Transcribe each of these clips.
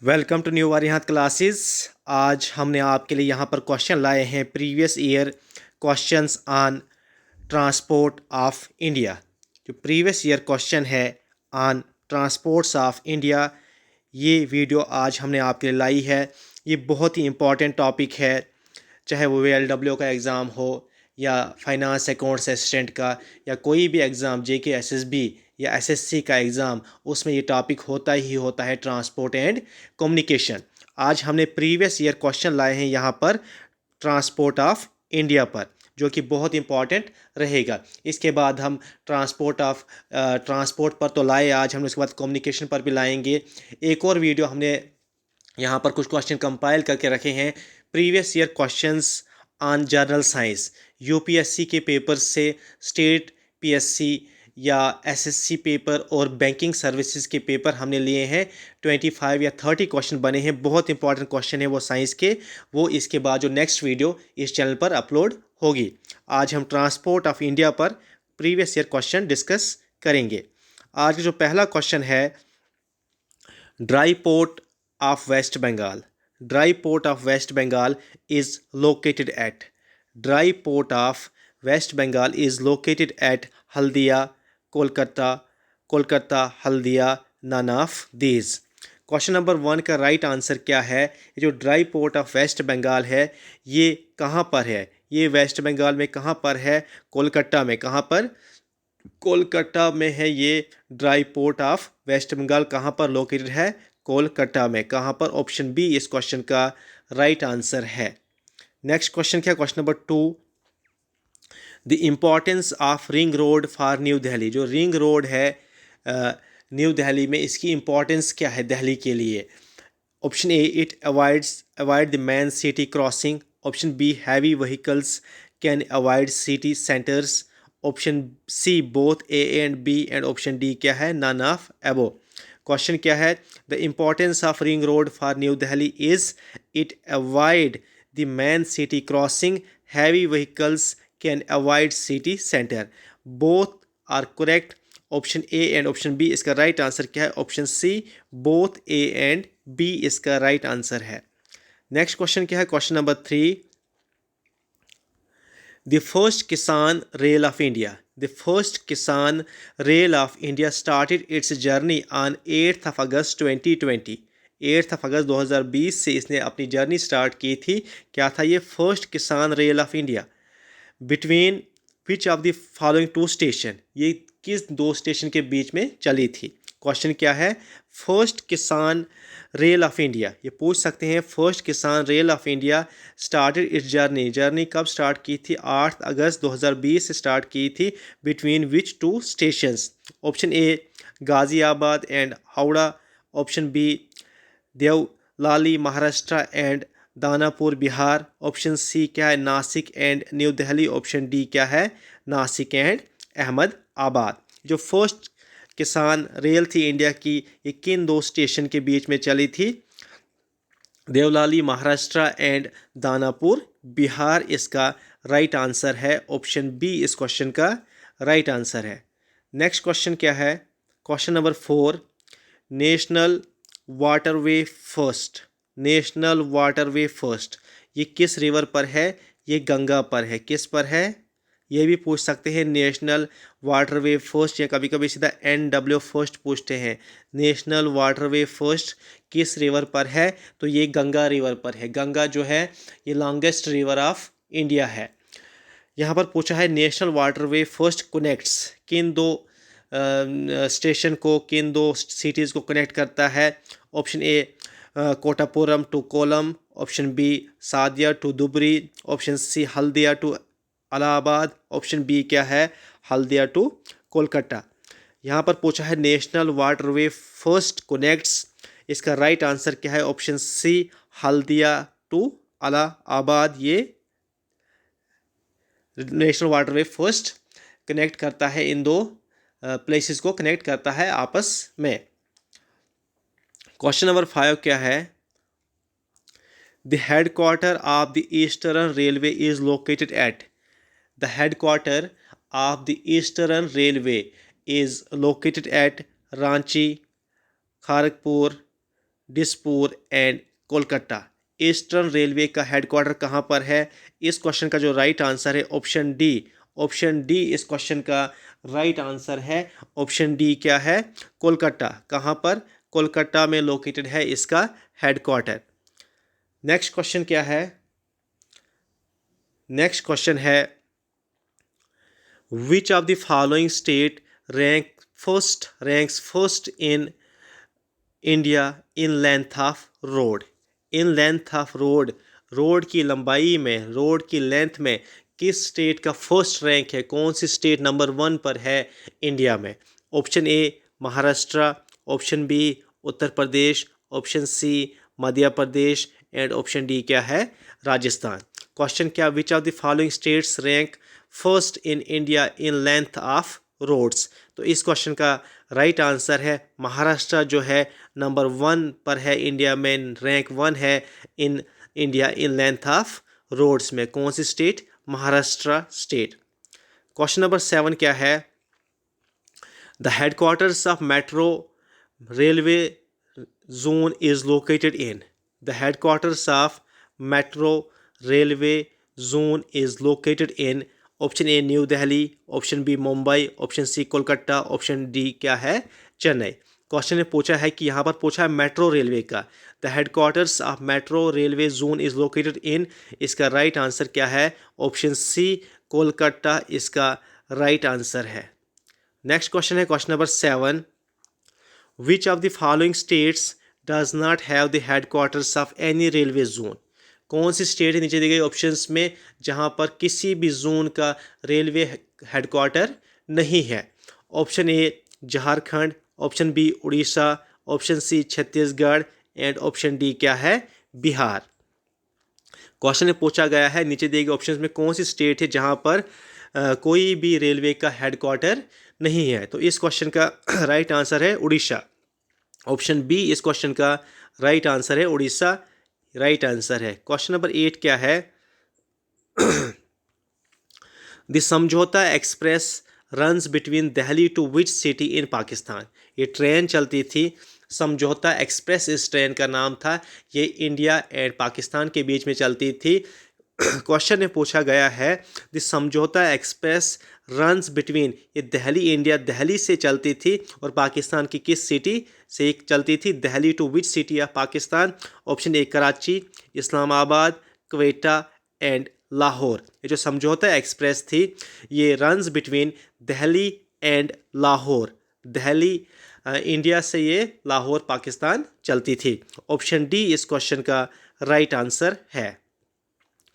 Welcome to new वारियात classes. आज हमने आपके लिए यहाँ पर क्वेश्चन लाए हैं previous year questions on transport of India. जो प्रीवियस ईयर क्वेश्चन है ऑन ट्रांसपोर्ट्स ऑफ इंडिया, ये वीडियो आज हमने आपके लिए लाई है। ये बहुत ही इम्पॉर्टेंट टॉपिक है, चाहे वो VLW का एग्ज़ाम हो या फाइनेंस अकाउंट्स असिस्टेंट का या कोई भी एग्ज़ाम JK SSB या SSC का एग्ज़ाम, उसमें ये टॉपिक होता ही होता है, ट्रांसपोर्ट एंड कम्युनिकेशन। आज हमने प्रीवियस ईयर क्वेश्चन लाए हैं यहाँ पर ट्रांसपोर्ट ऑफ इंडिया पर, जो कि बहुत इंपॉर्टेंट रहेगा। इसके बाद हम ट्रांसपोर्ट पर तो लाए आज हमने, उसके बाद कम्युनिकेशन पर भी लाएंगे। एक और वीडियो हमने यहाँ पर कुछ क्वेश्चन कंपाइल करके रखे हैं, previous year questions on general science. UPSC के पेपर से स्टेट PSC या SSC पेपर और बैंकिंग सर्विसेज के पेपर हमने लिए हैं। 25 या 30 क्वेश्चन बने हैं, बहुत इंपॉर्टेंट क्वेश्चन है वो साइंस के। वो इसके बाद जो नेक्स्ट वीडियो इस चैनल पर अपलोड होगी। आज हम ट्रांसपोर्ट ऑफ इंडिया पर प्रीवियस ईयर क्वेश्चन डिस्कस करेंगे। आज जो पहला क्वेश्चन है, dry port of West Bengal. Dry port of West Bengal is located at. Dry port of West Bengal is located at Haldia, Kolkata, Haldia, none of these. Question number 1 का right answer क्या है? ये जो dry port of West Bengal है, ये कहाँ पर है? ये वेस्ट बंगाल में कहाँ पर है? कोलकाता में। कहाँ पर? कोलकाता में है ये dry port of West Bengal. कहाँ पर लोकेटेड है? कोलकाता में। कहाँ पर? ऑप्शन बी इस क्वेश्चन का राइट आंसर है। नेक्स्ट क्वेश्चन क्या? Question number 2, the importance of ring road for New Delhi. जो रिंग रोड है न्यू दिल्ली में, इसकी इम्पॉर्टेंस क्या है दिल्ली के लिए? Option A, it avoid the main city crossing. Option B, heavy vehicles can avoid city centres. Option C, both A and B. And option D क्या है? None of above. क्वेश्चन क्या है? The importance of ring road for New Delhi is it avoid the main city crossing, heavy vehicles can avoid city centre. Both are correct. Option A and option B इसका right answer क्या है? Option C, both A and B इसका right answer है। Next question क्या है? Question number 3, the first Kisan rail of India. The first Kisan rail of India started its journey on 8 अगस्त 2020। 8 अगस्त 2020 से इसने अपनी जर्नी स्टार्ट की थी। क्या था ये? First Kisan rail of India. Between which of the following two station. ये किस दो स्टेशन के बीच में चली थी? क्वेश्चन क्या है? First Kisan rail of India, ये पूछ सकते हैं। First Kisan rail of India started its journey. Journey कब स्टार्ट की थी? 8 अगस्त 2020 से स्टार्ट की थी। Between which two stations? Option A, Ghaziabad and Howrah. Option B, Deolali Maharashtra and Danapur Bihar. Option C क्या है? Nashik and New Delhi. Option D क्या है? नासिक एंड अहमदाबाद। जो फर्स्ट किसान रेल थी इंडिया की, ये किन दो स्टेशन के बीच में चली थी? देवलाली महाराष्ट्र एंड दानापुर बिहार इसका राइट आंसर है। ऑप्शन बी इस क्वेश्चन का राइट आंसर है। नेक्स्ट क्वेश्चन क्या है? Question number 4, national waterway first. National waterway first, ये किस रिवर पर है? ये गंगा पर है। किस पर है? ये भी पूछ सकते हैं। नेशनल वाटरवे फर्स्ट, या कभी कभी सीधा NW फर्स्ट पूछते हैं। नेशनल वाटरवे फर्स्ट किस रिवर पर है? तो ये गंगा रिवर पर है। गंगा जो है ये लॉन्गेस्ट रिवर ऑफ इंडिया है। यहाँ पर पूछा है नेशनल वाटरवे फर्स्ट कनेक्ट्स किन दो स्टेशन को, किन दो सिटीज़ को कनेक्ट करता है? Option A, Kottapuram to Kollam. Option B, Sadiya to Dhubri. Option C, Haldia to Allahabad. Option B क्या है? हल्दिया टू कोलकाता। यहाँ पर पूछा है नेशनल वाटरवे फर्स्ट कनेक्ट्स, इसका राइट आंसर क्या है? Option C, Haldia to Allahabad. ये नेशनल वाटरवे फर्स्ट कनेक्ट करता है, इन दो प्लेसेस को कनेक्ट करता है आपस में। क्वेश्चन नंबर 5 क्या है? The headquarter of the eastern railway is located at. The headquarter of the eastern railway is located at Ranchi, Kharagpur, Dispur and Kolkata. Eastern railway का हेडक्वार्टर कहाँ पर है? इस क्वेश्चन का जो राइट आंसर है ऑप्शन डी। ऑप्शन डी इस क्वेश्चन का राइट आंसर है। ऑप्शन डी क्या है? कोलकाता। कहाँ पर? कोलकाता में लोकेटेड है इसका हेडक्वार्टर। नेक्स्ट क्वेश्चन क्या है? नेक्स्ट क्वेश्चन है विच of the following state ranks first in India in length of road? In length of road, road की लंबाई में, रोड की लेंथ में किस स्टेट का फर्स्ट रैंक है? कौन सी स्टेट नंबर 1 पर है इंडिया में? Option A Maharashtra, option B Uttar Pradesh, option C Madhya Pradesh and option D क्या है? राजस्थान। क्वेश्चन क्या? Which of the following states rank first in India in length of roads? तो इस क्वेश्चन का राइट आंसर है महाराष्ट्र जो है नंबर 1 पर है इंडिया में, रैंक 1 है in India in length of roads में। कौन सी state? Maharashtra state. Question number 7 क्या है? The headquarters of metro railway zone is located in. The headquarters of metro railway zone is located in. Option A new Delhi, option B Mumbai, option C Kolkata, option D क्या है? Chennai. Question ने पूछा है कि यहाँ पर पूछा है मेट्रो रेलवे का। The headquarters of metro railway zone is located इन। इसका राइट आंसर क्या है? ऑप्शन सी कोलकाता इसका राइट आंसर है। नेक्स्ट क्वेश्चन है question number 7। Which of the following states does not have the headquarters of any railway zone? कौन सी state है नीचे दी गई ऑप्शंस में जहां पर किसी भी जोन का रेलवे हेडक्वार्टर नहीं है? Option A Jharkhand, option B Orissa, option C Chhattisgarh and option D क्या है? बिहार। क्वेश्चन में पूछा गया है नीचे दिए गए ऑप्शंस में कौन सी स्टेट है जहां पर कोई भी रेलवे का हेडक्वार्टर नहीं है? तो इस क्वेश्चन का राइट आंसर है उड़ीसा। ऑप्शन बी इस क्वेश्चन का राइट आंसर है, उड़ीसा राइट आंसर है। क्वेश्चन नंबर 8 क्या है? The Samjhauta express runs between Delhi to which city in Pakistan? ये ट्रेन चलती थी, समझौता एक्सप्रेस इस ट्रेन का नाम था। ये इंडिया एंड पाकिस्तान के बीच में चलती थी। क्वेश्चन में पूछा गया है the Samjhauta express runs between, ये दिल्ली इंडिया दिल्ली से चलती थी और पाकिस्तान की किस सिटी से चलती थी? Delhi to which city of Pakistan? Option A Karachi, Islamabad, Quetta and Lahore. ये जो समझौता एक्सप्रेस थी ये runs between Delhi and Lahore, Delhi India से ये लाहौर पाकिस्तान चलती थी। ऑप्शन डी इस क्वेश्चन का राइट आंसर है।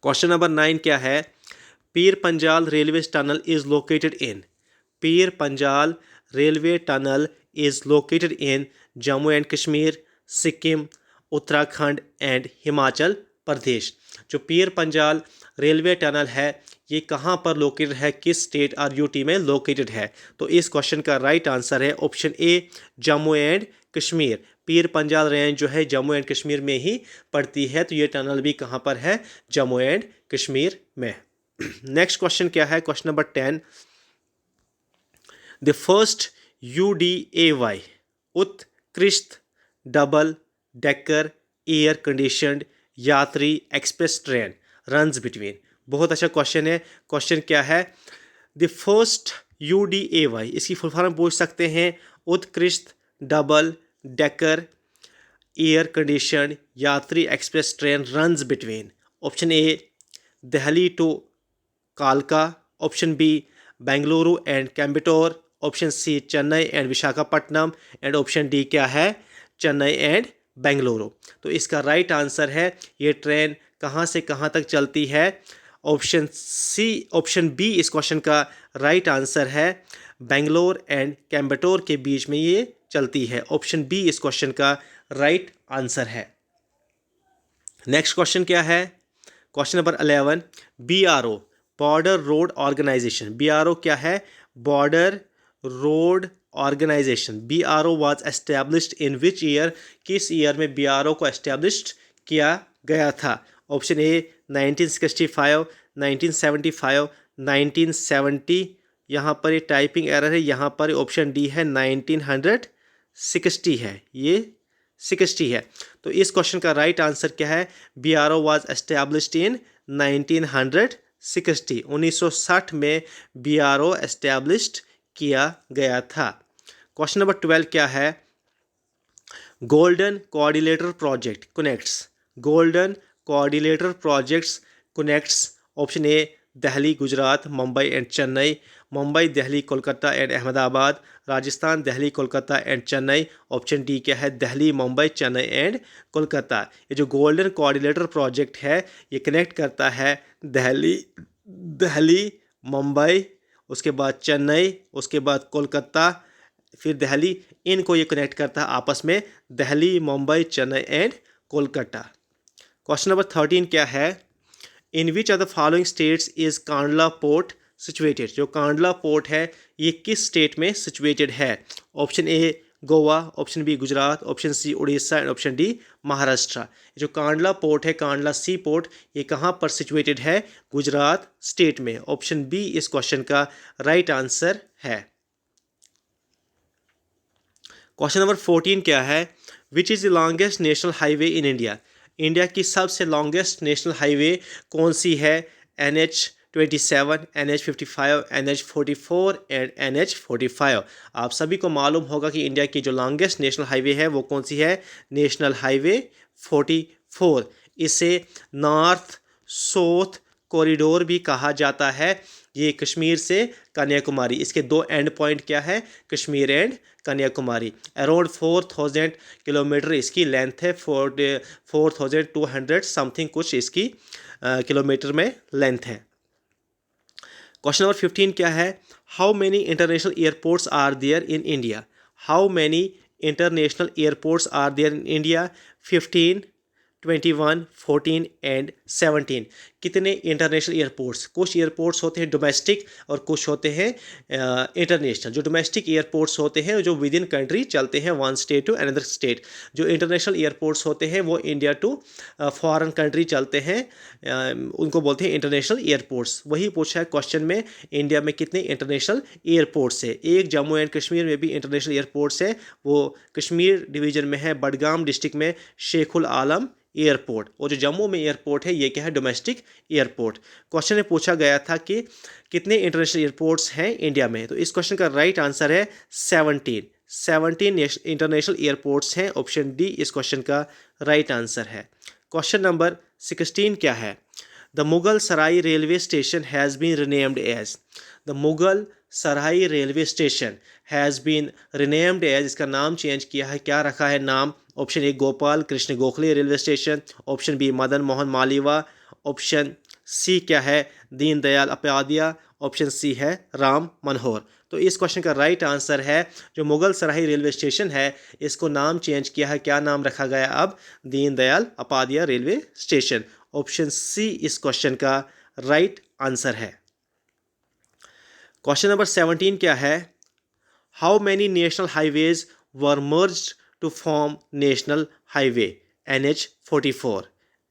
क्वेश्चन नंबर 9 क्या है? Pir Panjal railway tunnel is located in. Pir Panjal railway tunnel is located in Jammu and Kashmir, Sikkim, Uttarakhand and Himachal Pradesh. जो पीर पंजाल रेलवे टनल है ये कहाँ पर लोकेटेड है? किस स्टेट और यूटी में लोकेटेड है? तो इस क्वेश्चन का राइट आंसर है option A Jammu and Kashmir. Pir Panjal range जो है जम्मू एंड कश्मीर में ही पड़ती है, तो ये टनल भी कहाँ पर है? जम्मू एंड कश्मीर में। नेक्स्ट क्वेश्चन क्या है? Question number 10। The first UDAY Utkrisht double decker air conditioned Yatri express train runs between. बहुत अच्छा क्वेश्चन है। क्वेश्चन क्या है? द फर्स्ट UDAY, इसकी फुल फॉर्म पूछ सकते हैं, Utkrisht double decker air condition Yatri express train runs between. Option A Delhi to कालका, option B Bengaluru and Coimbatore, option C Chennai and Visakhapatnam and option D क्या है? चेन्नई एंड बेंगलुरु। तो इसका राइट आंसर है ये ट्रेन कहाँ से कहाँ तक चलती है? ऑप्शन सी, ऑप्शन बी इस क्वेश्चन का राइट आंसर है। बेंगलोर एंड कोयम्बटूर के बीच में ये चलती है। ऑप्शन बी इस क्वेश्चन का राइट आंसर है। नेक्स्ट क्वेश्चन क्या है? Question number 11। BRO border road organisation. BRO क्या है? Border road organisation. BRO was established in which year? किस ईयर में BRO को एस्टेब्लिश्ड किया गया था? Option A 1965, 1975, 1970। यहाँ पर ये टाइपिंग एरर है, यहाँ पर ऑप्शन डी है 1960 है। ये 1960 है। तो इस क्वेश्चन का राइट आंसर क्या है? BRO वाज एस्टेब्लिश्ड इन 1960। 1960 में BRO एस्टेब्लिश्ड किया गया था। क्वेश्चन नंबर 12 क्या है? Golden coordinator project connects. Golden coordinator projects connects. Option A Delhi, Gujarat, Mumbai and Chennai. Mumbai, Delhi, Kolkata and Ahmedabad. Rajasthan, Delhi, Kolkata and Chennai. Option D क्या है? दिल्ली, मुंबई, चेन्नई एंड कोलकाता। ये जो गोल्डन कोऑर्डिनेटर प्रोजेक्ट है ये कनेक्ट करता है दिल्ली, दिल्ली, मुंबई, उसके बाद चेन्नई, उसके बाद कोलकाता, फिर दिल्ली। इनको ये कनेक्ट करता है आपस में, Delhi, Mumbai, Chennai and Kolkata. Question number 13 क्या है? In which of the following states is Kandla port situated? जो कांडला पोर्ट है ये किस स्टेट में सिचुएटेड है? Option A Goa, option B Gujarat, option C Orissa and option D Maharashtra. जो कांडला पोर्ट है, कांडला सी पोर्ट, ये कहाँ पर सिचुएटेड है? गुजरात स्टेट में। ऑप्शन बी इस क्वेश्चन का राइट आंसर है। क्वेश्चन नंबर 14 क्या है? Which is the longest national highway in India? India की सबसे लॉन्गेस्ट नेशनल हाईवे कौन सी है? NH27, NH55, NH44 and NH45। आप सभी को मालूम होगा कि इंडिया की जो लॉन्गेस्ट नेशनल हाईवे है वो कौन सी है? National highway 44। इसे नॉर्थ साउथ कॉरिडोर भी कहा जाता है। ये कश्मीर से कन्याकुमारी, इसके दो एंड पॉइंट क्या है? Kashmir and Kanyakumari. Around 4000 kilometre इसकी लेंथ है। 4200 समथिंग कुछ इसकी किलोमीटर में लेंथ है। क्वेश्चन नंबर 15 क्या है? How many international airports are there in India? How many international airports are there in India? 15, 21, 14 and 17। कितने इंटरनेशनल एयरपोर्ट्स? कुछ एयरपोर्ट्स होते हैं डोमेस्टिक और कुछ होते हैं इंटरनेशनल। जो डोमेस्टिक एयरपोर्ट्स होते हैं जो विद इन कंट्री चलते हैं, one state to another state. जो इंटरनेशनल एयरपोर्ट्स होते हैं वो इंडिया टू फॉरेन कंट्री चलते हैं, उनको बोलते हैं इंटरनेशनल एयरपोर्ट्स। वही पूछा है क्वेश्चन में, इंडिया में कितने इंटरनेशनल एयरपोर्ट्स है? एक जम्मू एंड कश्मीर में भी इंटरनेशनल एयरपोर्ट्स है, वो कश्मीर डिवीज़न में है, बडगाम डिस्ट्रिक्ट में शेखुल आलम एयरपोर्ट। और जो जम्मू में एयरपोर्ट है ये क्या है? Domestic airport. क्वेश्चन में पूछा गया था कि कितने इंटरनेशनल एयरपोर्ट्स हैं इंडिया में, तो इस क्वेश्चन का राइट आंसर है 17 इंटरनेशनल एयरपोर्ट्स हैं। ऑप्शन डी इस क्वेश्चन का राइट आंसर है। क्वेश्चन नंबर 16 क्या है? The Mughal Sarai railway station has been renamed as. The Mughal Sarai railway station has been renamed as, इसका नाम चेंज किया है, क्या रखा है नाम? Option A Gopal Krishna Gokhale railway station, option B Madan Mohan Malviya, option C क्या है? दीनदयाल उपाध्याय, ऑप्शन सी है राम मनोहर। तो इस क्वेश्चन का राइट आंसर है जो मुगल सराई रेलवे स्टेशन है इसको नाम चेंज किया है, क्या नाम रखा गया अब? Deendayal Upadhyay railway station. Option C इस क्वेश्चन का राइट आंसर है। क्वेश्चन नंबर 17 क्या है? How many national highways were merged to form national highway NH44?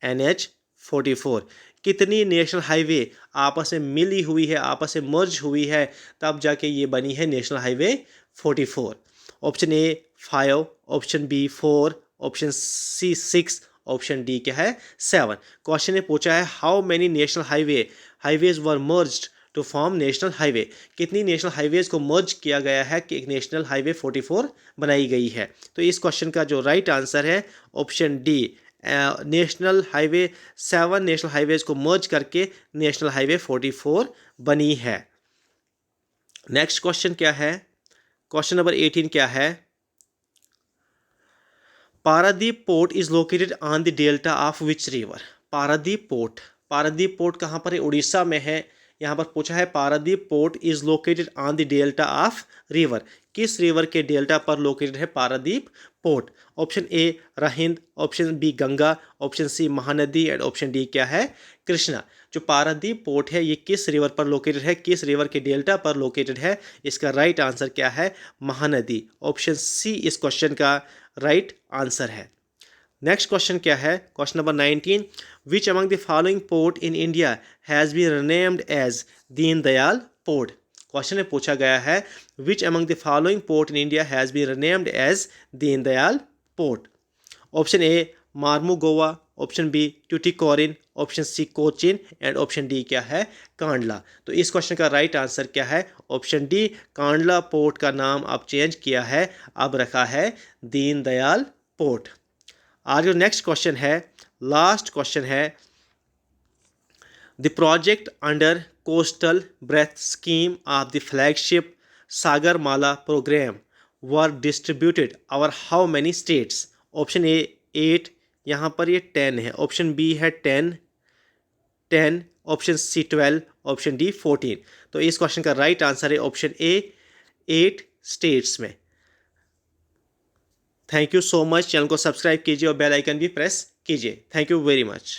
NH44 कितनी नेशनल हाईवे आपस में मिली हुई है, आपस में मर्ज हुई है, तब जाके ये बनी है national highway 44? Option A 5, option B 4, option C 6, option D क्या है? 7। क्वेश्चन ने पूछा है how many national highways were merged to form national highway. कितनी नेशनल हाईवेज को मर्ज किया गया है कि एक नेशनल हाईवे 44 बनाई गई है? तो इस क्वेश्चन का जो राइट आंसर है option D, national highway 7 national highways को मर्ज करके नेशनल हाईवे 44 बनी है। नेक्स्ट क्वेश्चन क्या है? क्वेश्चन नंबर 18 क्या है? Paradip port is located on the delta of which river? Paradip port कहाँ पर है? उड़ीसा में है। यहाँ पर पूछा है Paradip port is located on the delta of river. किस रिवर के डेल्टा पर लोकेटेड है Paradip port? Option A Rihand, option B Ganga, option C Mahanadi and option D क्या है? कृष्णा। जो पारादीप पोर्ट है ये किस रिवर पर लोकेटेड है, किस रिवर के डेल्टा पर लोकेटेड है? इसका राइट आंसर क्या है? महानदी। ऑप्शन सी इस क्वेश्चन का राइट आंसर है। नेक्स्ट क्वेश्चन क्या है? Question number 19, which among the following port in India has been renamed as Deendayal port? क्वेश्चन में पूछा गया है which among the following port in India has been renamed as Deendayal port? Option A Marmugao, option B Tuticorin, option C Cochin and option D क्या है, कांडला। तो इस question का राइट आंसर क्या है, ऑप्शन डी, कांडला पोर्ट का नाम अब चेंज किया है, अब रखा है दीनदयाल पोर्ट। आज जो नेक्स्ट क्वेश्चन है, लास्ट क्वेश्चन है, the project under coastal berth scheme of the flagship Sagarmala program were distributed over how many states. Option A 8, यहाँ पर ये 10 है, ऑप्शन बी है 10, ऑप्शन सी 12, ऑप्शन डी 14। तो इस क्वेश्चन का राइट आंसर है ऑप्शन ए 8 स्टेट्स में। Thank you so much. Channel को सब्सक्राइब कीजिए और बेल आइकन भी प्रेस कीजिए। Thank you very much.